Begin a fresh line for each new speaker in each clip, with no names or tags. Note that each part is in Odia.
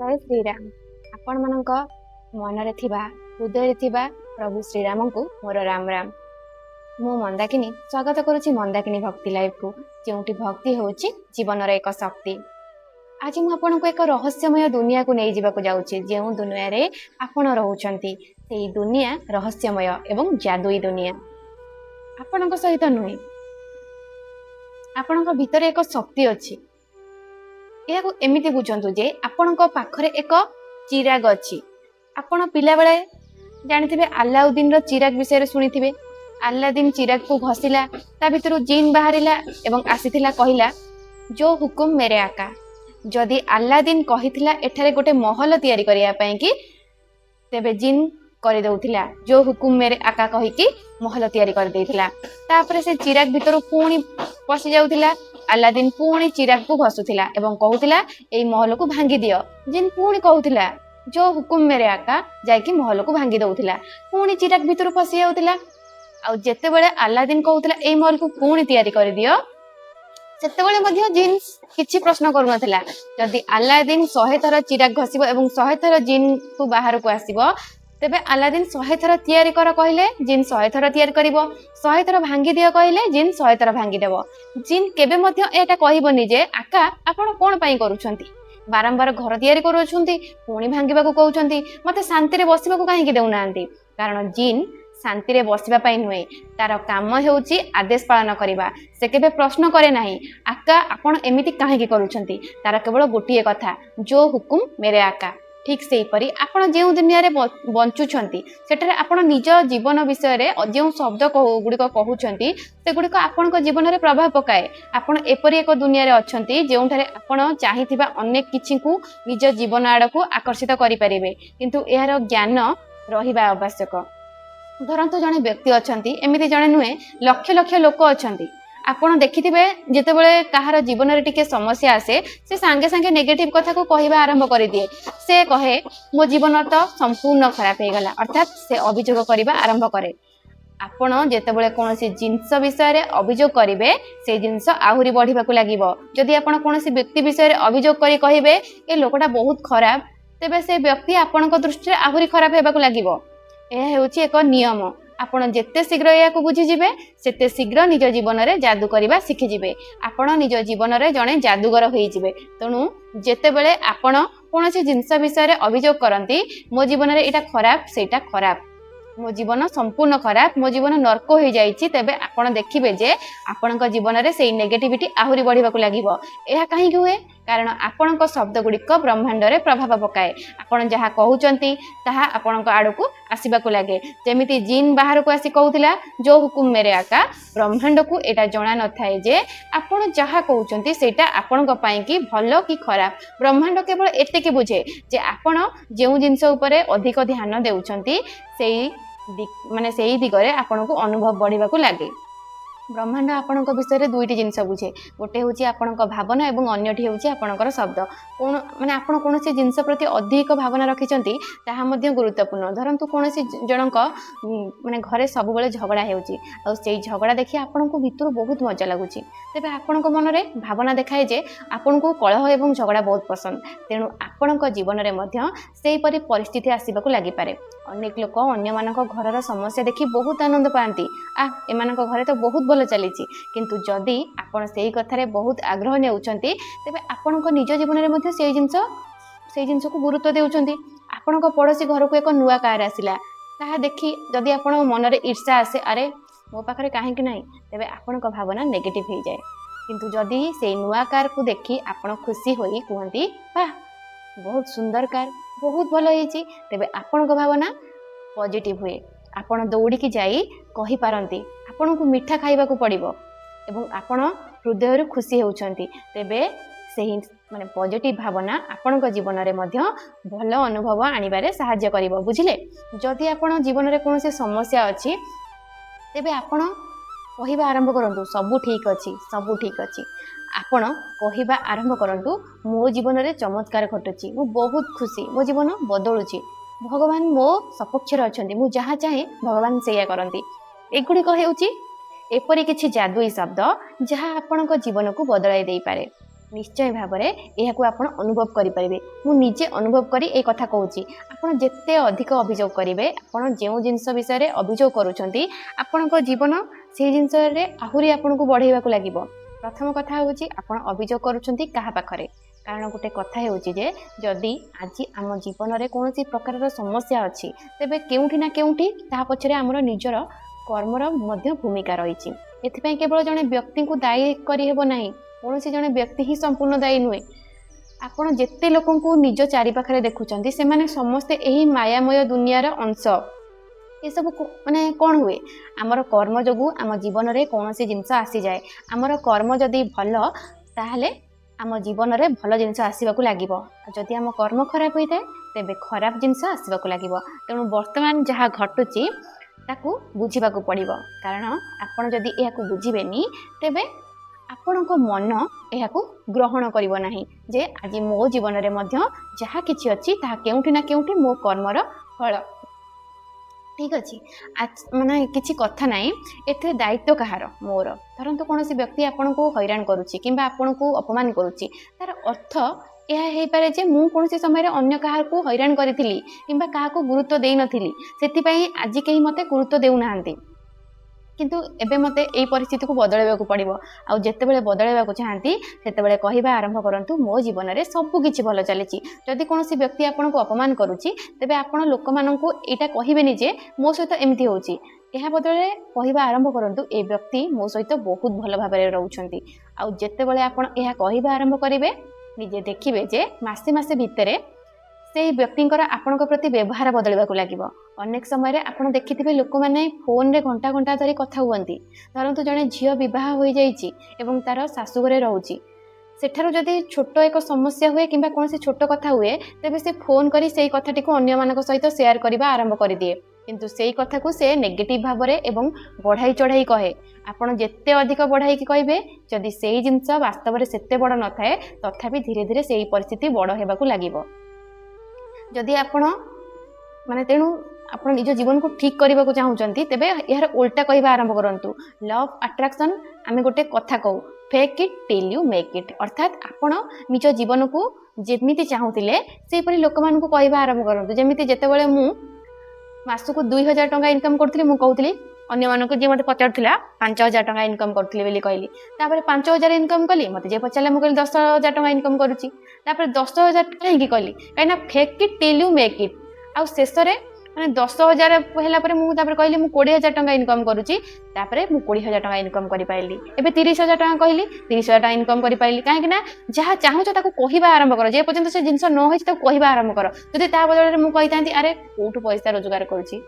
ଜୟ ଶ୍ରୀରାମ। ଆପଣ ମାନଙ୍କ ମନରେ ଥିବା ହୃଦୟରେ ଥିବା ପ୍ରଭୁ ଶ୍ରୀରାମଙ୍କୁ ମୋର ରାମ ରାମ। ମୁଁ ମନ୍ଦାକିନୀ ସ୍ୱାଗତ କରୁଛି ମନ୍ଦାକିନୀ ଭକ୍ତି ଲାଇଭକୁ, ଯେଉଁଠି ଭକ୍ତି ହେଉଛି ଜୀବନର ଏକ ଶକ୍ତି। ଆଜି ମୁଁ ଆପଣଙ୍କୁ ଏକ ରହସ୍ୟମୟ ଦୁନିଆକୁ ନେଇଯିବାକୁ ଯାଉଛି। ଯେଉଁ ଦୁନିଆରେ ଆପଣ ରହୁଛନ୍ତି ସେହି ଦୁନିଆ ରହସ୍ୟମୟ ଏବଂ ଯାଦୁଇ ଦୁନିଆ। ଆପଣଙ୍କ ସହିତ ନୁହେଁ, ଆପଣଙ୍କ ଭିତରେ ଏକ ଶକ୍ତି ଅଛି। ଏହାକୁ ଏମିତି ବୁଝନ୍ତୁ ଯେ ଆପଣଙ୍କ ପାଖରେ ଏକ ଚିରାଗ ଅଛି। ଆପଣ ପିଲାବେଳେ ଜାଣିଥିବେ ଆଲାଉଦ୍ଦିନର ଚିରାଗ ବିଷୟରେ ଶୁଣିଥିବେ। ଆଲାଉଦ୍ଦିନ ଚିରାଗକୁ ଘଷିଲା, ତା ଭିତରୁ ଜିନ୍ ବାହାରିଲା ଏବଂ ଆସିଥିଲା କହିଲା, ଜୋ ହୁକୁମ ମେରେ ଆକା। ଯଦି ଆଲାଉଦ୍ଦିନ କହିଥିଲା ଏଠାରେ ଗୋଟେ ମହଲ ତିଆରି କରିବା ପାଇଁ କି, ତେବେ ଜିନ୍ କରିଦେଉଥିଲା ଜୋ ହୁକୁମ ମେରେ ଆକା କହିକି ମହଲ ତିଆରି କରିଦେଇଥିଲା। ତାପରେ ସେ ଚିରାଗ ଭିତରୁ ପୁଣି ପଶି ଯାଉଥିଲା। ଆଲାଉଦ୍ଦିନ ପୁଣି ଚିରାଗକୁ ଘଷୁଥିଲା ଏବଂ କହୁଥିଲା ଏଇ ମହଲକୁ ଭାଙ୍ଗି ଦିଅ। ଜିନ୍ ପୁଣି କହୁଥିଲା ଜୋ ହୁକୁମ ମେରେ ଆକା, ଯାଇକି ମହଲକୁ ଭାଙ୍ଗି ଦଉଥିଲା। ପୁଣି ଚିରାଗ ଭିତରୁ ପଶି ଯାଉଥିଲା। ଆଉ ଯେତେବେଳେ ଆଲାଉଦ୍ଦିନ କହୁଥିଲା ଏଇ ମହଲକୁ ପୁଣି ତିଆରି କରିଦିଅ, ସେତେବେଳେ ମଧ୍ୟ ଜିନ୍ କିଛି ପ୍ରଶ୍ନ କରୁନଥିଲା। ଯଦି ଆଲାଉଦ୍ଦିନ 100 ଥର ଚିରାଗ ଘଷିବ ଏବଂ 100 ଥର ଜିନ୍କୁ ବାହାରକୁ ଆସିବ, ତେବେ ଆଲାଉଦ୍ଦିନ 100 ଥର ତିଆରି କର କହିଲେ ଜିନ୍ 100 ଥର ତିଆରି କରିବ। 100 ଥର ଭାଙ୍ଗି ଦିଅ କହିଲେ ଜିନ୍ 100 ଥର ଭାଙ୍ଗିଦେବ। ଜିନ୍ କେବେ ମଧ୍ୟ ଏଇଟା କହିବନି ଯେ ଆକା ଆପଣ କଣ ପାଇଁ କରୁଛନ୍ତି, ବାରମ୍ବାର ଘର ତିଆରି କରୁଛନ୍ତି ପୁଣି ଭାଙ୍ଗିବାକୁ କହୁଛନ୍ତି, ମତେ ଶାନ୍ତିରେ ବସିବାକୁ କାହିଁକି ଦେଉନାହାନ୍ତି। କାରଣ ଜିନ୍ ଶାନ୍ତିରେ ବସିବା ପାଇଁ ନୁହେଁ, ତାର କାମ ହେଉଛି ଆଦେଶ ପାଳନ କରିବା। ସେ କେବେ ପ୍ରଶ୍ନ କରେ ନାହିଁ ଆକା ଆପଣ ଏମିତି କାହିଁକି କରୁଛନ୍ତି। ତାର କେବଳ ଗୋଟିଏ କଥା, ଜୋ ହୁକୁମ ମେରେ ଆକା। ଠିକ୍ ସେହିପରି ଆପଣ ଯେଉଁ ଦୁନିଆରେ ବଞ୍ଚୁଛନ୍ତି ସେଠାରେ ଆପଣ ନିଜ ଜୀବନ ବିଷୟରେ ଯେଉଁ ଶବ୍ଦ ଗୁଡ଼ିକ କହୁଛନ୍ତି, ସେଗୁଡ଼ିକ ଆପଣଙ୍କ ଜୀବନରେ ପ୍ରଭାବ ପକାଏ। ଆପଣ ଏପରି ଏକ ଦୁନିଆରେ ଅଛନ୍ତି ଯେଉଁଠାରେ ଆପଣ ଚାହିଁଥିବା ଅନେକ କିଛିକୁ ନିଜ ଜୀବନ ଆଡ଼କୁ ଆକର୍ଷିତ କରିପାରିବେ, କିନ୍ତୁ ଏହାର ଜ୍ଞାନ ରହିବା ଆବଶ୍ୟକ। ଧରନ୍ତୁ ଜଣେ ବ୍ୟକ୍ତି ଅଛନ୍ତି, ଏମିତି ଜଣେ ନୁହେଁ, ଲକ୍ଷ ଲକ୍ଷ ଲୋକ ଅଛନ୍ତି। ଆପଣ ଦେଖିଥିବେ ଯେତେବେଳେ କାହାର ଜୀବନରେ ଟିକେ ସମସ୍ୟା ଆସେ, ସେ ସାଙ୍ଗେ ସାଙ୍ଗେ ନେଗେଟିଭ୍ କଥାକୁ କହିବା ଆରମ୍ଭ କରିଦିଏ। ସେ କହେ ମୋ ଜୀବନ ତ ସମ୍ପୂର୍ଣ୍ଣ ଖରାପ ହେଇଗଲା, ଅର୍ଥାତ୍ ସେ ଅଭିଯୋଗ କରିବା ଆରମ୍ଭ କରେ। ଆପଣ ଯେତେବେଳେ କୌଣସି ଜିନିଷ ବିଷୟରେ ଅଭିଯୋଗ କରିବେ, ସେଇ ଜିନିଷ ଆହୁରି ବଢ଼ିବାକୁ ଲାଗିବ। ଯଦି ଆପଣ କୌଣସି ବ୍ୟକ୍ତି ବିଷୟରେ ଅଭିଯୋଗ କରି କହିବେ ଏ ଲୋକଟା ବହୁତ ଖରାପ, ତେବେ ସେ ବ୍ୟକ୍ତି ଆପଣଙ୍କ ଦୃଷ୍ଟିରେ ଆହୁରି ଖରାପ ହେବାକୁ ଲାଗିବ। ଏହା ହେଉଛି ଏକ ନିୟମ। ଆପଣ ଯେତେ ଶୀଘ୍ର ଏହାକୁ ବୁଝିଯିବେ, ସେତେ ଶୀଘ୍ର ନିଜ ଜୀବନରେ ଯାଦୁ କରିବା ଶିଖିଯିବେ। ଆପଣ ନିଜ ଜୀବନରେ ଜଣେ ଯାଦୁଗର ହୋଇଯିବେ। ତେଣୁ ଯେତେବେଳେ ଆପଣ କୌଣସି ଜିନିଷ ବିଷୟରେ ଅଭିଯୋଗ କରନ୍ତି, ମୋ ଜୀବନରେ ଏଇଟା ଖରାପ, ସେଇଟା ଖରାପ, ମୋ ଜୀବନ ସମ୍ପୂର୍ଣ୍ଣ ଖରାପ, ମୋ ଜୀବନ ନର୍କ ହୋଇଯାଇଛି, ତେବେ ଆପଣ ଦେଖିବେ ଯେ ଆପଣଙ୍କ ଜୀବନରେ ସେଇ ନେଗେଟିଭିଟି ଆହୁରି ବଢ଼ିବାକୁ ଲାଗିବ। ଏହା କାହିଁକି ହୁଏ? କାରଣ ଆପଣଙ୍କ ଶବ୍ଦ ଗୁଡ଼ିକ ବ୍ରହ୍ମାଣ୍ଡରେ ପ୍ରଭାବ ପକାଏ। ଆପଣ ଯାହା କହୁଛନ୍ତି ତାହା ଆପଣଙ୍କ ଆଡ଼କୁ ଆସିବାକୁ ଲାଗେ। ଯେମିତି ଜିନ୍ ବାହାରକୁ ଆସି କହୁଥିଲା ଜୋ ହୁକୁମ ମେରେ ଆକା, ବ୍ରହ୍ମାଣ୍ଡକୁ ଏଇଟା ଜଣା ନଥାଏ ଯେ ଆପଣ ଯାହା କହୁଛନ୍ତି ସେଇଟା ଆପଣଙ୍କ ପାଇଁ କି ଭଲ କି ଖରାପ। ବ୍ରହ୍ମାଣ୍ଡ କେବଳ ଏତିକି ବୁଝେ ଯେ ଆପଣ ଯେଉଁ ଜିନିଷ ଉପରେ ଅଧିକ ଧ୍ୟାନ ଦେଉଛନ୍ତି, ସେଇ ଦିଗରେ ଆପଣଙ୍କୁ ଅନୁଭବ ବଢ଼ିବାକୁ ଲାଗେ। ବ୍ରହ୍ମାଣ୍ଡ ଆପଣଙ୍କ ବିଷୟରେ ଦୁଇଟି ଜିନିଷ ବୁଝେ, ଗୋଟେ ହେଉଛି ଆପଣଙ୍କ ଭାବନା ଏବଂ ଅନ୍ୟଟି ହେଉଛି ଆପଣଙ୍କର ଶବ୍ଦ। ଆପଣ କୌଣସି ଜିନିଷ ପ୍ରତି ଅଧିକ ଭାବନା ରଖିଛନ୍ତି, ତାହା ମଧ୍ୟ ଗୁରୁତ୍ୱପୂର୍ଣ୍ଣ। ଧରନ୍ତୁ କୌଣସି ଜଣଙ୍କ ଘରେ ସବୁବେଳେ ଝଗଡ଼ା ହେଉଛି, ଆଉ ସେଇ ଝଗଡ଼ା ଦେଖି ଆପଣଙ୍କୁ ଭିତରୁ ବହୁତ ମଜା ଲାଗୁଛି, ତେବେ ଆପଣଙ୍କ ମନରେ ଭାବନା ଦେଖାଏ ଯେ ଆପଣଙ୍କୁ କଳହ ଏବଂ ଝଗଡ଼ା ବହୁତ ପସନ୍ଦ। ତେଣୁ ଆପଣଙ୍କ ଜୀବନରେ ମଧ୍ୟ ସେହିପରି ପରିସ୍ଥିତି ଆସିବାକୁ ଲାଗିପାରେ। ଅନେକ ଲୋକ ଅନ୍ୟମାନଙ୍କ ଘରର ସମସ୍ୟା ଦେଖି ବହୁତ ଆନନ୍ଦ ପାଆନ୍ତି, ଏମାନଙ୍କ ଘରେ ତ ବହୁତ ଭଲ ଚାଲିଛି। କିନ୍ତୁ ଯଦି ଆପଣ ସେଇ କଥାରେ ବହୁତ ଆଗ୍ରହ ନେଉଛନ୍ତି, ତେବେ ଆପଣଙ୍କ ନିଜ ଜୀବନରେ ମଧ୍ୟ ସେଇ ଜିନିଷକୁ ଗୁରୁତ୍ୱ ଦେଉଛନ୍ତି। ଆପଣଙ୍କ ପଡ଼ୋଶୀ ଘରକୁ ଏକ ନୂଆ କାର୍ ଆସିଲା, ତାହା ଦେଖି ଯଦି ଆପଣଙ୍କ ମନରେ ଈର୍ଷା ଆସେ, ଆରେ ମୋ ପାଖରେ କାହିଁକି ନାହିଁ, ତେବେ ଆପଣଙ୍କ ଭାବନା ନେଗେଟିଭ୍ ହେଇଯାଏ। କିନ୍ତୁ ଯଦି ସେଇ ନୂଆ କାର୍କୁ ଦେଖି ଆପଣ ଖୁସି ହୋଇ କୁହନ୍ତି ବାଃ ବହୁତ ସୁନ୍ଦର କାର୍, ବହୁତ ଭଲ ହେଇଛି, ତେବେ ଆପଣଙ୍କ ଭାବନା ପଜିଟିଭ୍ ହୁଏ। ଆପଣ ଦୌଡ଼ିକି ଯାଇ କହିପାରନ୍ତି ଆପଣଙ୍କୁ ମିଠା ଖାଇବାକୁ ପଡ଼ିବ ଏବଂ ଆପଣ ହୃଦୟରୁ ଖୁସି ହେଉଛନ୍ତି, ତେବେ ସେହି ପଜିଟିଭ୍ ଭାବନା ଆପଣଙ୍କ ଜୀବନରେ ମଧ୍ୟ ଭଲ ଅନୁଭବ ଆଣିବାରେ ସାହାଯ୍ୟ କରିବ। ବୁଝିଲେ? ଯଦି ଆପଣ ଜୀବନରେ କୌଣସି ସମସ୍ୟା ଅଛି, ତେବେ ଆପଣ କହିବା ଆରମ୍ଭ କରନ୍ତୁ ସବୁ ଠିକ୍ ଅଛି, ସବୁ ଠିକ୍ ଅଛି। ଆପଣ କହିବା ଆରମ୍ଭ କରନ୍ତୁ ମୋ ଜୀବନରେ ଚମତ୍କାର ଘଟୁଛି, ମୁଁ ବହୁତ ଖୁସି, ମୋ ଜୀବନ ବଦଳୁଛି, ଭଗବାନ ମୋ ସପକ୍ଷରେ ଅଛନ୍ତି, ମୁଁ ଯାହା ଚାହେଁ ଭଗବାନ ସେଇଆ କରନ୍ତି। ଏଗୁଡ଼ିକ ହେଉଛି ଏପରି କିଛି ଯାଦୁଇ ଶବ୍ଦ ଯାହା ଆପଣଙ୍କ ଜୀବନକୁ ବଦଳାଇ ଦେଇପାରେ। निश्चय भाव में यह आप अनुभव करेंगे। मु निजे अनुभव करी ए कथा कहूँ आप जिते अधिक अभियोग करेंगे आप जो जिनस विषय अभियोग करुँच आपण जीवन से जिनस आहरी आपन को बढ़ेवा लगे। प्रथम कथा हूँ आप अभियोग करुँच क्या पाखरे कारण गोटे कथा होची जे जदि आज आम जीवन में कौन प्रकार समस्या अच्छी तेबे केउठी ना केउठी ता पछरे आमर निजर कर्मर मध्य भूमिका रही। एथिपाई केवल जड़े व्यक्ति को दायी करहब ना कौन जड़े व्यक्ति ही संपूर्ण दायी नुहे। आपण जेते लोक निज चारिपाखे देखुं से माने समस्ते यही मायामय दुनियार अंश। ये सब माने कौन हुए आमर कर्म जोगु आम जीवन में कौन जिनस आसी जाए। आमर कर्म जदि भल ताहले आम जीवन में भल जिनस आसवाक लगे। जदि आम कर्म खराब होता है तेबे खराब जिनस आसवाक लगे। तेणु वर्तमान जहाँ घटुची ताकू बुझा पड़ो कारण आपड़ जदि यह बुझेनि तेबे आपण मन यह ग्रहण करिवो नाही जे आज मो जीवन में जहाँ किछि अछि ताहा केउठी ना केउठी मो कर्मर फल। ठीक अच्छे माने किसी कथा नाई एथे दायित्व कहार मोर धरतु कौन व्यक्ति आपन को हैरान करुच्ची किंबा आपन को अपमान करुच्ची तार अर्थ यह हो पारे जे मु कौन समय अन्य कहार को हैरान करी किंबा कहा को गुरुत्व देई नथिली सेतिपई आज कहीं मते गुरुत्व देउनाहांती किंतु एबे मते एई परिस्थिति को बदलैबाकू पड़िबो। आ जेतेबेले बदलैबाकू चाहंती सेतेबेले कहिबा आरंभ करंतु मो जीवन में सब किछि भल चलीछि। जदि कोनोसी व्यक्ति आपन को अपमान करूछि तेबे आपन लोक माननकू एटा कहिबेनि जे मो सहित एमिति होछि यह बदले कहिबा आरंभ करंतु ए व्यक्ति मो सहित बहुत भल भाबरे रहउछंती। आ जेतेबेले आपन यह कहिबा आरंभ करिवे निजे देखिबे जे मासे मासे भितरे से व्यक्तिंकर आपण प्रति व्यवहार बदलवाक लगे। अनेक समय आपड़ देखिथे लोक मैंने फोन रे घंटा घंटा धरी कथा हुअंती धरतु जड़े झील बह हो जाइए तार शाशुघरे रोचे सेठारु जदि छोट एक समस्या हुए कि कौन छोट कथा हुए तेबे से फोन करी से कथाटी को अन्य मान सहित शेयर करने आरंभ कर दिए किंतु से कथा को से नेगेटिव भाव में एवं बढ़ाई चढ़ाई कहे। आपड़ जिते अधिक बढ़ाई कहे जदि से जिनस वास्तव में सेते बड़ न थाए तथापि धीरे धीरे से परिस्थिति बड़ होगा लगे। जदि आपण माने तेणु आप निज जीवन को ठीक करने को चाहूँगी तेबे यार उल्टा कहवा आरंभ करंतु लॉ ऑफ अट्रैक्शन आमे गोटे कथा कहू fake it till you make it अर्थात आपण निज जीवन को जेमिति चाहूतिले से परि लोक मान को कहवा आरंभ करंतु। जेमिति जेतेबेले मु मासको 2000 टंका इनकम करथली मु कहूतली अन्य मानक जे मते पचारथिला 5000 टंका इनकम करथली बेली कहली तापर 5000 इनकम कली मते जे पचारले मु कहली 10000 टंका इनकम करूची तापर 10000 काहे कहली काइना fake it till you make it आ शेष रे माने 10000 हैला परे मु तापर कहली मु 20000 टंका इनकम करूची तापर मु 20000 टंका इनकम करि पाइली एबे 30000 टंका कहली 30000 टंका इनकम करि पाइली काहे कि ना जहा चाहू छ ताको कहिबा आरंभ कर जे पर्यंत से जिंस न होई ताको कहिबा आरंभ कर जदि ता बदल रे मु कहितांती अरे कोठु पैसा रोजगार करूची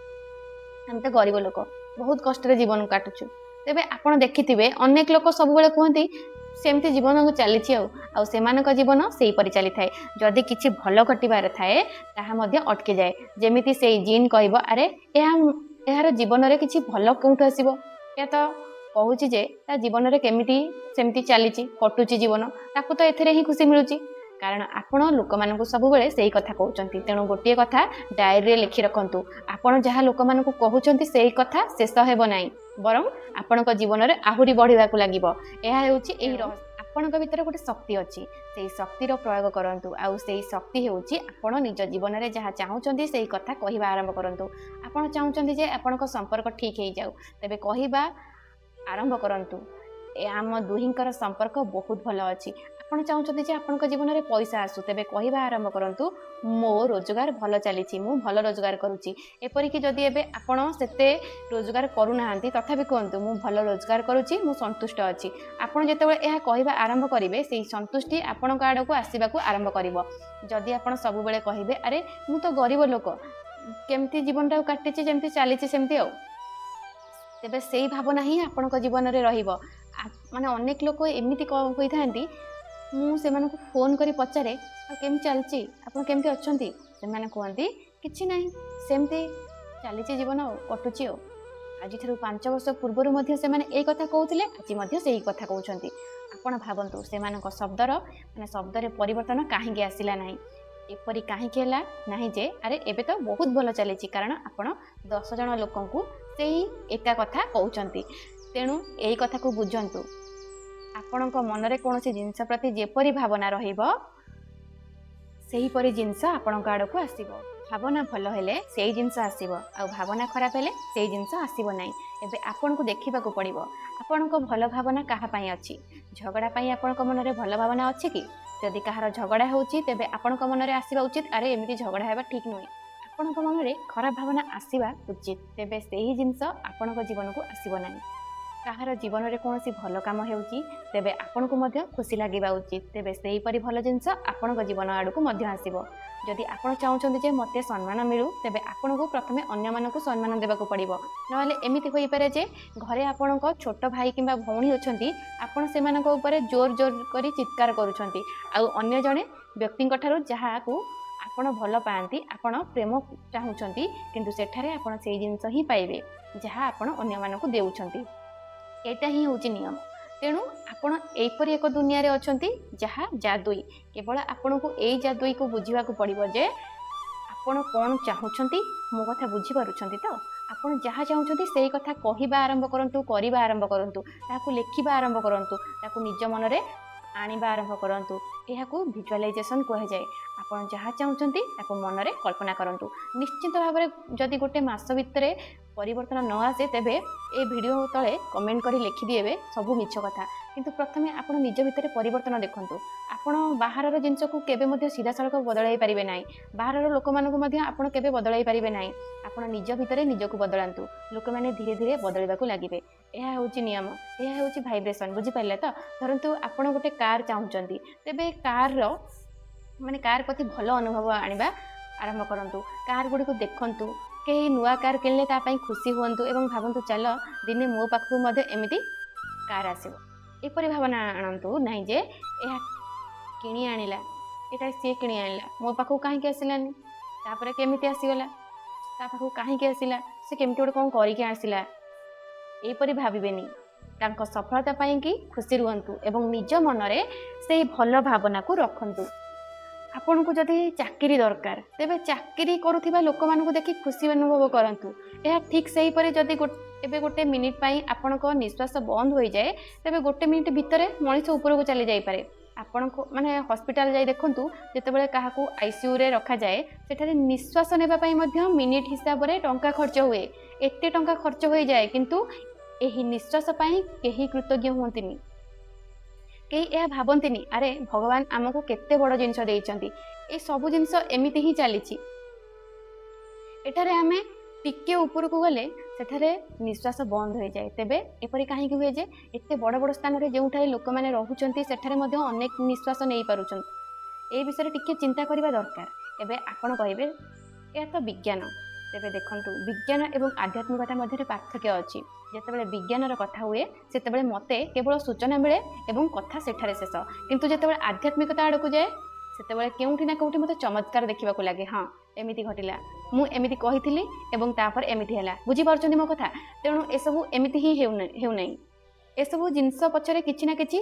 हम तो गरीब लोक बहुत कष्ट रे जीवन काटुछु तेबे आपण देखिथिबे अनेक लोक सब बेले कहंती सेमती जीवन को चली जीवन से परि चली थाए जदि किछि भल घटिबार थाए ताहा मध्य अटके जाए जेमिति से जीन कहबो अरे यार जीवन रे किछि भल कोउठ आसीबो या तो कहूची जे ता जीवन रे केमिति सेमती चलीची कटुची जीवन ताकू तो एथरे ही खुशी मिलुची कारण आपण लोक मानकू सब बेले सेही कथा कहउचंती। तेणु गोटे कथा डायरी रे लिखि रखंतु आपण जहाँ लोक मानकू कहउचंती सेही कथा शेष हेबो नाही बरं आपण जीवन रे आहुरी बढ़िबाकू लागिबो। एहा हेउची एही रहस्य आपणक भितर गोटे शक्ति अच्छी से शक्तिर प्रयोग करंतु आउ से शक्ति हेउची आपण निज जीवन रे जहाँ चाहूचंती सेही कथा कहवा आरंभ करंतु। आपण चाहूचंती जे आपणक संपर्क ठीक हे जाऊ तेबे कहवा आरंभ करंतु आम दुहींकर संपर्क बहुत भल अच्छी। आपण चाहूचंती जे आपणक जीवन रे पैसा आसु तेबे कहवा आरंभ करंतु मो रोजगार भल चलीची मु भल रोजगार करूची एपरिक जदि एबे आपण सेते रोजगार करू नाहंती तथापि कहंतु मु भल रोजगार करूची मु संतुष्ट अछि। आपण जेतेबेले एहा कहवा आरंभ करिवे सेही संतुष्टि आपणक आड़ को आसीबाकू आरंभ करिवो। जदि आपण सब बेले कहिबे अरे मु तो गरीब लोक केमती जीवनटा काटिची जेमती चलीची सेमती आ तेबे सेही भावना ही आपणक जीवन रे रहिबो। माने अनेक लोक एमिति कहि थांती मु सेमानकु फोन करी पचारे आ केम चलची आपण केमती अछंती सेमाने कहंती किछि नाही सेमती चलीची जीवन कटुची आज 5 वर्ष पूर्व मध्य सेमाने ए कथा कहउथिले आज मध्य सेही कथा कहउछंती। आपण भाबंतु सेमानक शब्दर माने शब्दरे परिवर्तन काहेकि आसिला नाही एपरि काहेकि हैला नाही जे अरे एबे तो बहुत भल चलीची कारण आपण 10 जण लोकंकु सेही एका कथा कहउछंती। तेणु एही कथा को बुझंतु ଆପଣଙ୍କ ମନରେ କୌଣସି ଜିନିଷ ପ୍ରତି ଯେପରି ଭାବନା ରହିବ ସେହିପରି ଜିନିଷ ଆପଣଙ୍କ ଆଡ଼କୁ ଆସିବ। ଭାବନା ଭଲ ହେଲେ ସେଇ ଜିନିଷ ଆସିବ, ଆଉ ଭାବନା ଖରାପ ହେଲେ ସେଇ ଜିନିଷ ଆସିବ ନାହିଁ। ଏବେ ଆପଣଙ୍କୁ ଦେଖିବାକୁ ପଡ଼ିବ ଆପଣଙ୍କ ଭଲ ଭାବନା କାହା ପାଇଁ ଅଛି। ଝଗଡ଼ା ପାଇଁ ଆପଣଙ୍କ ମନରେ ଭଲ ଭାବନା ଅଛି କି? ଯଦି କାହାର ଝଗଡ଼ା ହେଉଛି ତେବେ ଆପଣଙ୍କ ମନରେ ଆସିବା ଉଚିତ ଆରେ ଏମିତି ଝଗଡ଼ା ହେବା ଠିକ୍ ନୁହେଁ। ଆପଣଙ୍କ ମନରେ ଖରାପ ଭାବନା ଆସିବା ଉଚିତ, ତେବେ ସେହି ଜିନିଷ ଆପଣଙ୍କ ଜୀବନକୁ ଆସିବ ନାହିଁ। କାହାର ଜୀବନରେ କୌଣସି ଭଲ କାମ ହେଉଛି ତେବେ ଆପଣଙ୍କୁ ମଧ୍ୟ ଖୁସି ଲାଗିବା ଉଚିତ, ତେବେ ସେହିପରି ଭଲ ଜିନିଷ ଆପଣଙ୍କ ଜୀବନ ଆଡ଼କୁ ମଧ୍ୟ ଆସିବ। ଯଦି ଆପଣ ଚାହୁଁଛନ୍ତି ଯେ ମୋତେ ସମ୍ମାନ ମିଳୁ ତେବେ ଆପଣଙ୍କୁ ପ୍ରଥମେ ଅନ୍ୟମାନଙ୍କୁ ସମ୍ମାନ ଦେବାକୁ ପଡ଼ିବ। ନହେଲେ ଏମିତି ହୋଇପାରେ ଯେ ଘରେ ଆପଣଙ୍କ ଛୋଟ ଭାଇ କିମ୍ବା ଭଉଣୀ ଅଛନ୍ତି, ଆପଣ ସେମାନଙ୍କ ଉପରେ ଜୋର ଜୋର କରି ଚିତ୍କାର କରୁଛନ୍ତି, ଆଉ ଅନ୍ୟ ଜଣେ ବ୍ୟକ୍ତିଙ୍କ ଠାରୁ ଯାହାକୁ ଆପଣ ଭଲ ପାଆନ୍ତି, ଆପଣ ପ୍ରେମ ଚାହୁଁଛନ୍ତି, କିନ୍ତୁ ସେଠାରେ ଆପଣ ସେଇ ଜିନିଷ ହିଁ ପାଇବେ ଯାହା ଆପଣ ଅନ୍ୟମାନଙ୍କୁ ଦେଉଛନ୍ତି। ଏଇଟା ହିଁ ହେଉଛି ନିୟମ। ତେଣୁ ଆପଣ ଏହିପରି ଏକ ଦୁନିଆରେ ଅଛନ୍ତି ଯାହା ଜାଦୁଇ। କେବଳ ଆପଣଙ୍କୁ ଏଇ ଜାଦୁଇକୁ ବୁଝିବାକୁ ପଡ଼ିବ ଯେ ଆପଣ କ'ଣ ଚାହୁଁଛନ୍ତି। ମୋ କଥା ବୁଝିପାରୁଛନ୍ତି ତ? ଆପଣ ଯାହା ଚାହୁଁଛନ୍ତି ସେଇ କଥା କହିବା ଆରମ୍ଭ କରନ୍ତୁ, କରିବା ଆରମ୍ଭ କରନ୍ତୁ, ତାହାକୁ ଲେଖିବା ଆରମ୍ଭ କରନ୍ତୁ, ତାକୁ ନିଜ ମନରେ ଆଣିବା ଆରମ୍ଭ କରନ୍ତୁ। ଏହାକୁ ଭିଜୁଆଲାଇଜେସନ୍ କୁହାଯାଏ। ଆପଣ ଯାହା ଚାହୁଁଛନ୍ତି ତାକୁ ମନରେ କଳ୍ପନା କରନ୍ତୁ। ନିଶ୍ଚିତ ଭାବରେ ଯଦି ଗୋଟେ ମାସ ଭିତରେ ପରିବର୍ତ୍ତନ ନ ଆସେ ତେବେ ଏ ଭିଡ଼ିଓ ତଳେ କମେଣ୍ଟ କରି ଲେଖିଦିଏ ସବୁ ମିଛ କଥା। କିନ୍ତୁ ପ୍ରଥମେ ଆପଣ ନିଜ ଭିତରେ ପରିବର୍ତ୍ତନ ଦେଖନ୍ତୁ। ଆପଣ ବାହାରର ଜିନିଷକୁ କେବେ ମଧ୍ୟ ସିଧାସଳଖ ବଦଳାଇ ପାରିବେ ନାହିଁ। ବାହାରର ଲୋକମାନଙ୍କୁ ମଧ୍ୟ ଆପଣ କେବେ ବଦଳାଇ ପାରିବେ ନାହିଁ। ଆପଣ ନିଜ ଭିତରେ ନିଜକୁ ବଦଳାନ୍ତୁ, ଲୋକମାନେ ଧୀରେ ଧୀରେ ବଦଳିବାକୁ ଲାଗିବେ। ଏହା ହେଉଛି ନିୟମ, ଏହା ହେଉଛି ଭାଇବ୍ରେସନ୍। ବୁଝିପାରିଲେ ତ? ଧରନ୍ତୁ ଆପଣ ଗୋଟେ କାର୍ ଚାହୁଁଛନ୍ତି, ତେବେ କାର୍ ପ୍ରତି ଭଲ ଅନୁଭବ ଆଣିବା ଆରମ୍ଭ କରନ୍ତୁ। କାର୍ ଗୁଡ଼ିକୁ ଦେଖନ୍ତୁ, କେହି ନୂଆ କାର୍ କିଣିଲେ ତା ପାଇଁ ଖୁସି ହୁଅନ୍ତୁ ଏବଂ ଭାବନ୍ତୁ ଚାଲ ଦିନେ ମୋ ପାଖକୁ ମଧ୍ୟ ଏମିତି କାର୍ ଆସିବ। ଏପରି ଭାବନା ଆଣନ୍ତୁ ନାହିଁ ଯେ ଏହା କିଣି ଆଣିଲା, ଏଇଟା ସିଏ କିଣି ଆଣିଲା, ମୋ ପାଖକୁ କାହିଁକି ଆସିଲାନି, ତାପରେ କେମିତି ଆସିଗଲା, ତା ପାଖକୁ କାହିଁକି ଆସିଲା, ସେ କେମିତି ଗୋଟେ କ'ଣ କରିକି ଆସିଲା, ଏହିପରି ଭାବିବେନି। ତାଙ୍କ ସଫଳତା ପାଇଁକି ଖୁସି ରୁହନ୍ତୁ ଏବଂ ନିଜ ମନରେ ସେଇ ଭଲ ଭାବନାକୁ ରଖନ୍ତୁ। ଆପଣଙ୍କୁ ଯଦି ଚାକିରି ଦରକାର ତେବେ ଚାକିରି କରୁଥିବା ଲୋକମାନଙ୍କୁ ଦେଖି ଖୁସି ଅନୁଭବ କରନ୍ତୁ। ଏହା ଠିକ୍ ସେହିପରି ଯଦି ଏବେ ଗୋଟେ ମିନିଟ୍ ପାଇଁ ଆପଣଙ୍କ ନିଶ୍ୱାସ ବନ୍ଦ ହୋଇଯାଏ ତେବେ ଗୋଟେ ମିନିଟ୍ ଭିତରେ ମଣିଷ ଉପରକୁ ଚାଲି ଯାଇପାରେ। ଆପଣଙ୍କୁ ହସ୍ପିଟାଲ ଯାଇ ଦେଖନ୍ତୁ, ଯେତେବେଳେ କାହାକୁ ଆଇସିୟୁରେ ରଖାଯାଏ ସେଠାରେ ନିଶ୍ୱାସ ନେବା ପାଇଁ ମଧ୍ୟ ମିନିଟ୍ ହିସାବରେ ଟଙ୍କା ଖର୍ଚ୍ଚ ହୁଏ। ଏତେ ଟଙ୍କା ଖର୍ଚ୍ଚ ହୋଇଯାଏ, କିନ୍ତୁ ଏହି ନିଶ୍ୱାସ ପାଇଁ କେହି କୃତଜ୍ଞ ହୁଅନ୍ତିନି। କେହି ଏହା ଭାବନ୍ତିନି ଆରେ ଭଗବାନ ଆମକୁ କେତେ ବଡ଼ ଜିନିଷ ଦେଇଛନ୍ତି। ଏ ସବୁ ଜିନିଷ ଏମିତି ହିଁ ଚାଲିଛି। ଏଠାରେ ଆମେ ଟିକେ ଉପରକୁ ଗଲେ ସେଠାରେ ନିଶ୍ୱାସ ବନ୍ଦ ହୋଇଯାଏ। ତେବେ ଏପରି କାହିଁକି ହୁଏ ଯେ ଏତେ ବଡ଼ ବଡ଼ ସ୍ଥାନରେ ଯେଉଁଠାରେ ଲୋକମାନେ ରହୁଛନ୍ତି ସେଠାରେ ମଧ୍ୟ ଅନେକ ନିଶ୍ୱାସ ନେଇପାରୁଛନ୍ତି। এই ବିଷୟରେ ଟିକେ ଚିନ୍ତା କରିବା ଦରକାର। ଏବେ ଆପଣ କହିବେ ଏହା ତ ବିଜ୍ଞାନ। ତେବେ ଦେଖନ୍ତୁ, ବିଜ୍ଞାନ ଏବଂ ଆଧ୍ୟାତ୍ମିକତା ମଧ୍ୟରେ ପାର୍ଥକ୍ୟ ଅଛି। ଯେତେବେଳେ ବିଜ୍ଞାନର କଥା ହୁଏ ସେତେବେଳେ ମୋତେ କେବଳ ସୂଚନା ମିଳେ ଏବଂ କଥା ସେଠାରେ ଶେଷ। କିନ୍ତୁ ଯେତେବେଳେ ଆଧ୍ୟାତ୍ମିକତା ଆଡ଼କୁ ଯାଏ ସେତେବେଳେ କେଉଁଠି ନା କେଉଁଠି ମୋତେ ଚମତ୍କାର ଦେଖିବାକୁ ଲାଗେ। ହଁ, ଏମିତି ଘଟିଲା, ମୁଁ ଏମିତି କହିଥିଲି ଏବଂ ତାପରେ ଏମିତି ହେଲା। ବୁଝିପାରୁଛନ୍ତି ମୋ କଥା? ତେଣୁ ଏସବୁ ଏମିତି ହିଁ ହେଉନାହିଁ। ଏସବୁ ଜିନିଷ ପଛରେ କିଛି ନା କିଛି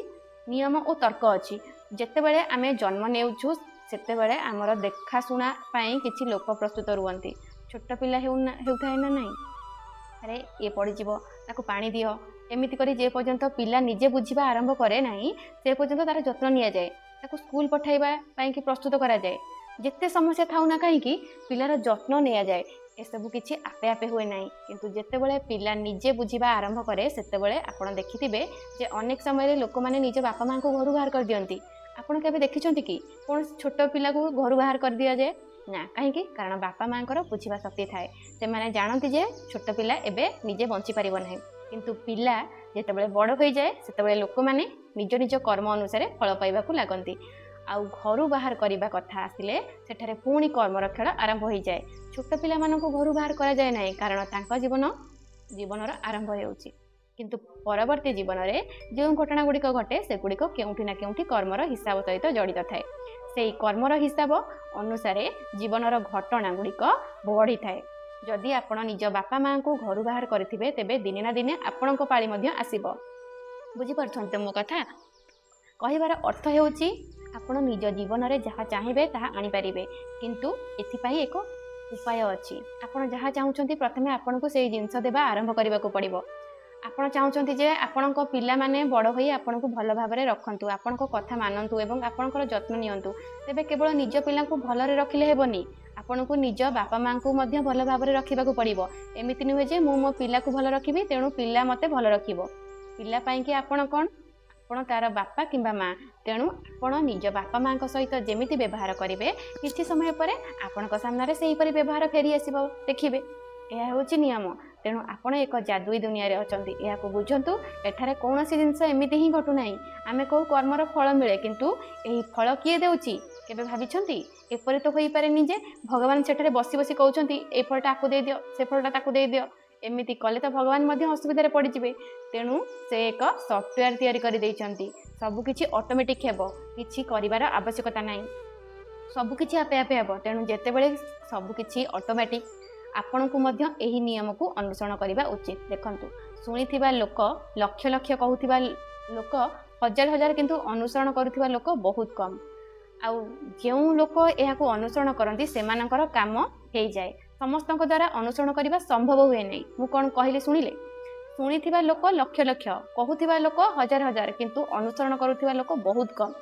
ନିୟମ ଓ ତର୍କ ଅଛି। ଯେତେବେଳେ ଆମେ ଜନ୍ମ ନେଉଛୁ ସେତେବେଳେ ଆମର ଦେଖାଶୁଣା ପାଇଁ କିଛି ଲୋକ ପ୍ରସ୍ତୁତ ରୁହନ୍ତି। ଛୋଟ ପିଲା ହେଉଥାଏ ନା ନାହିଁ, ଆରେ ଇଏ ପଡ଼ିଯିବ, ତାକୁ ପାଣି ଦିଅ, ଏମିତି କରି ଯେ ପର୍ଯ୍ୟନ୍ତ ପିଲା ନିଜେ ବୁଝିବା ଆରମ୍ଭ କରେ ନାହିଁ ସେ ପର୍ଯ୍ୟନ୍ତ ତାର ଯତ୍ନ ନିଆଯାଏ। ତାକୁ ସ୍କୁଲ ପଠାଇବା ପାଇଁକି ପ୍ରସ୍ତୁତ କରାଯାଏ। ଯେତେ ସମସ୍ୟା ଥାଉ ନା କାହିଁକି ପିଲାର ଯତ୍ନ ନିଆଯାଏ। ଏସବୁ କିଛି ଆପେ ଆପେ ହୁଏ ନାହିଁ। କିନ୍ତୁ ଯେତେବେଳେ ପିଲା ନିଜେ ବୁଝିବା ଆରମ୍ଭ କରେ ସେତେବେଳେ ଆପଣ ଦେଖିଥିବେ ଯେ ଅନେକ ସମୟରେ ଲୋକମାନେ ନିଜ ବାପା ମାଆଙ୍କୁ ଘରୁ ବାହାର କରିଦିଅନ୍ତି। ଆପଣ କେବେ ଦେଖିଛନ୍ତି କି କୌଣସି ଛୋଟ ପିଲାକୁ ଘରୁ ବାହାର କରିଦିଆଯାଏ? ନା, କାହିଁକି? କାରଣ ବାପା ମାଆଙ୍କର ବୁଝିବା ଶକ୍ତି ଥାଏ। ସେମାନେ ଜାଣନ୍ତି ଯେ ଛୋଟ ପିଲା ଏବେ ନିଜେ ବଞ୍ଚିପାରିବ ନାହିଁ। କିନ୍ତୁ ପିଲା ଯେତେବେଳେ ବଡ଼ ହୋଇଯାଏ ସେତେବେଳେ ଲୋକମାନେ ନିଜ ନିଜ କର୍ମ ଅନୁସାରେ ଫଳ ପାଇବାକୁ ଲାଗନ୍ତି। ଆଉ ଘରୁ ବାହାର କରିବା କଥା ଆସିଲେ ସେଠାରେ ପୁଣି କର୍ମର ଖେଳ ଆରମ୍ଭ ହୋଇଯାଏ। ଛୋଟ ପିଲାମାନଙ୍କୁ ଘରୁ ବାହାର କରାଯାଏ ନାହିଁ, କାରଣ ତାଙ୍କ ଜୀବନର ଆରମ୍ଭ ହେଉଛି। କିନ୍ତୁ ପରବର୍ତ୍ତୀ ଜୀବନରେ ଯେଉଁ ଘଟଣା ଗୁଡ଼ିକ ଘଟେ ସେଗୁଡ଼ିକ କେଉଁଠି ନା କେଉଁଠି କର୍ମର ହିସାବ ସହିତ ଜଡ଼ିତ ଥାଏ। ସେହି କର୍ମର ହିସାବ ଅନୁସାରେ ଜୀବନର ଘଟଣା ଗୁଡ଼ିକ ବଢ଼ିଥାଏ। ଯଦି ଆପଣ ନିଜ ବାପା ମାଆଙ୍କୁ ଘରୁ ବାହାର କରିଥିବେ ତେବେ ଦିନେ ନା ଦିନେ ଆପଣଙ୍କ ପାଳି ମଧ୍ୟ ଆସିବ। ବୁଝିପାରୁଛନ୍ତି ମୋ କଥା? କହିବାର ଅର୍ଥ ହେଉଛି ଆପଣ ନିଜ ଜୀବନରେ ଯାହା ଚାହିଁବେ ତାହା ଆଣିପାରିବେ, କିନ୍ତୁ ଏଥିପାଇଁ ଏକ ଉପାୟ ଅଛି। ଆପଣ ଯାହା ଚାହୁଁଛନ୍ତି ପ୍ରଥମେ ଆପଣଙ୍କୁ ସେଇ ଜିନିଷ ଦେବା ଆରମ୍ଭ କରିବାକୁ ପଡ଼ିବ। ଆପଣ ଚାହୁଁଛନ୍ତି ଯେ ଆପଣଙ୍କ ପିଲାମାନେ ବଡ଼ ହୋଇ ଆପଣଙ୍କୁ ଭଲ ଭାବରେ ରଖନ୍ତୁ, ଆପଣଙ୍କ କଥା ମାନନ୍ତୁ ଏବଂ ଆପଣଙ୍କର ଯତ୍ନ ନିଅନ୍ତୁ। ତେବେ କେବଳ ନିଜ ପିଲାଙ୍କୁ ଭଲରେ ରଖିଲେ ହେବନି, ଆପଣଙ୍କୁ ନିଜ ବାପା ମାଆଙ୍କୁ ମଧ୍ୟ ଭଲ ଭାବରେ ରଖିବାକୁ ପଡ଼ିବ। ଏମିତି ନୁହେଁ ଯେ ମୁଁ ମୋ ପିଲାକୁ ଭଲ ରଖିବି ତେଣୁ ପିଲା ମୋତେ ଭଲ ରଖିବ। ପିଲା ପାଇଁକି ଆପଣ କ'ଣ? ଆପଣ ତା'ର ବାପା କିମ୍ବା ମା। ତେଣୁ ଆପଣ ନିଜ ବାପା ମାଆଙ୍କ ସହିତ ଯେମିତି ବ୍ୟବହାର କରିବେ, କିଛି ସମୟ ପରେ ଆପଣଙ୍କ ସାମ୍ନାରେ ସେହିପରି ବ୍ୟବହାର ଫେରି ଆସିବ ଦେଖିବେ। ଏହା ହେଉଛି ନିୟମ। ତେଣୁ ଆପଣ ଏକ ଯାଦୁଇ ଦୁନିଆରେ ଅଛନ୍ତି, ଏହାକୁ ବୁଝନ୍ତୁ। ଏଠାରେ କୌଣସି ଜିନିଷ ଏମିତି ହିଁ ଘଟୁନାହିଁ। ଆମେ କହୁ କର୍ମର ଫଳ ମିଳେ, କିନ୍ତୁ ଏହି ଫଳ କିଏ ଦେଉଛି କେବେ ଭାବିଛନ୍ତି? ଏପରି ତ ହୋଇପାରେନି ଯେ ଭଗବାନ ସେଠାରେ ବସି ବସି କହୁଛନ୍ତି ଏଇ ଫଳଟା ଆକୁ ଦେଇଦିଅ, ସେ ଫଳଟା ତାକୁ ଦେଇଦିଅ। ଏମିତି କଲେ ତ ଭଗବାନ ମଧ୍ୟ ଅସୁବିଧାରେ ପଡ଼ିଯିବେ। ତେଣୁ ସେ ଏକ ସଫ୍ଟୱେୟାର ତିଆରି କରିଦେଇଛନ୍ତି। ସବୁକିଛି ଅଟୋମେଟିକ୍ ହେବ, କିଛି କରିବାର ଆବଶ୍ୟକତା ନାହିଁ। ସବୁକିଛି ଆପେ ଆପେ ହେବ। ତେଣୁ ଯେତେବେଳେ ସବୁକିଛି ଅଟୋମେଟିକ୍, ଆପଣଙ୍କୁ ମଧ୍ୟ ଏହି ନିୟମକୁ ଅନୁସରଣ କରିବା ଉଚିତ। ଦେଖନ୍ତୁ, ଶୁଣିଥିବା ଲୋକ ଲକ୍ଷ ଲକ୍ଷ କହୁଥିବା ଲୋକ ହଜାର ହଜାର, କିନ୍ତୁ ଅନୁସରଣ କରୁଥିବା ଲୋକ ବହୁତ କମ୍। ଆଉ ଯେଉଁ ଲୋକ ଏହାକୁ ଅନୁସରଣ କରନ୍ତି ସେମାନଙ୍କର କାମ ହେଇଯାଏ। ସମସ୍ତଙ୍କ ଦ୍ୱାରା ଅନୁସରଣ କରିବା ସମ୍ଭବ ହୁଏ ନାହିଁ। ମୁଁ କ'ଣ କହିଲି ଶୁଣିଲେ? ଶୁଣିଥିବା ଲୋକ ଲକ୍ଷ ଲକ୍ଷ, କହୁଥିବା ଲୋକ ହଜାର ହଜାର, କିନ୍ତୁ ଅନୁସରଣ କରୁଥିବା ଲୋକ ବହୁତ କମ୍।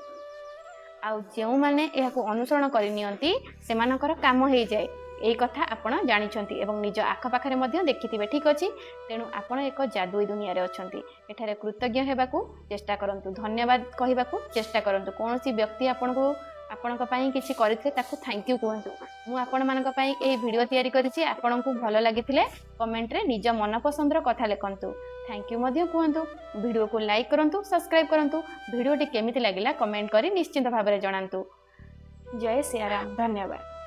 ଆଉ ଯେଉଁମାନେ ଏହାକୁ ଅନୁସରଣ କରିନିଅନ୍ତି ସେମାନଙ୍କର କାମ ହେଇଯାଏ। এই କଥା ଆପଣ ଜାଣିଛନ୍ତି ଏବଂ ନିଜ ଆଖପାଖରେ ମଧ୍ୟ ଦେଖିଥିବେ, ଠିକ୍ ଅଛି। ତେଣୁ ଆପଣ ଏକ ଯାଦୁଇ ଦୁନିଆରେ ଅଛନ୍ତି। ଏଠାରେ କୃତଜ୍ଞ ହେବାକୁ ଚେଷ୍ଟା କରନ୍ତୁ, ଧନ୍ୟବାଦ କହିବାକୁ ଚେଷ୍ଟା କରନ୍ତୁ। କୌଣସି ବ୍ୟକ୍ତି ଆପଣଙ୍କ ପାଇଁ କିଛି କରିଥିଲେ ତାକୁ ଥ୍ୟାଙ୍କ ୟୁ କୁହନ୍ତୁ। ମୁଁ ଆପଣମାନଙ୍କ ପାଇଁ ଏହି ଭିଡ଼ିଓ ତିଆରି କରିଛି। ଆପଣଙ୍କୁ ଭଲ ଲାଗିଥିଲେ କମେଣ୍ଟରେ ନିଜ ମନପସନ୍ଦର କଥା ଲେଖନ୍ତୁ, ଥ୍ୟାଙ୍କ ୟୁ ମଧ୍ୟ କୁହନ୍ତୁ। ଭିଡ଼ିଓକୁ ଲାଇକ୍ କରନ୍ତୁ, ସବସ୍କ୍ରାଇବ୍ କରନ୍ତୁ। ଭିଡ଼ିଓଟି କେମିତି ଲାଗିଲା କମେଣ୍ଟ କରି ନିଶ୍ଚିନ୍ତ ଭାବରେ ଜଣାନ୍ତୁ। ଜୟ ସିୟାରାମ, ଧନ୍ୟବାଦ।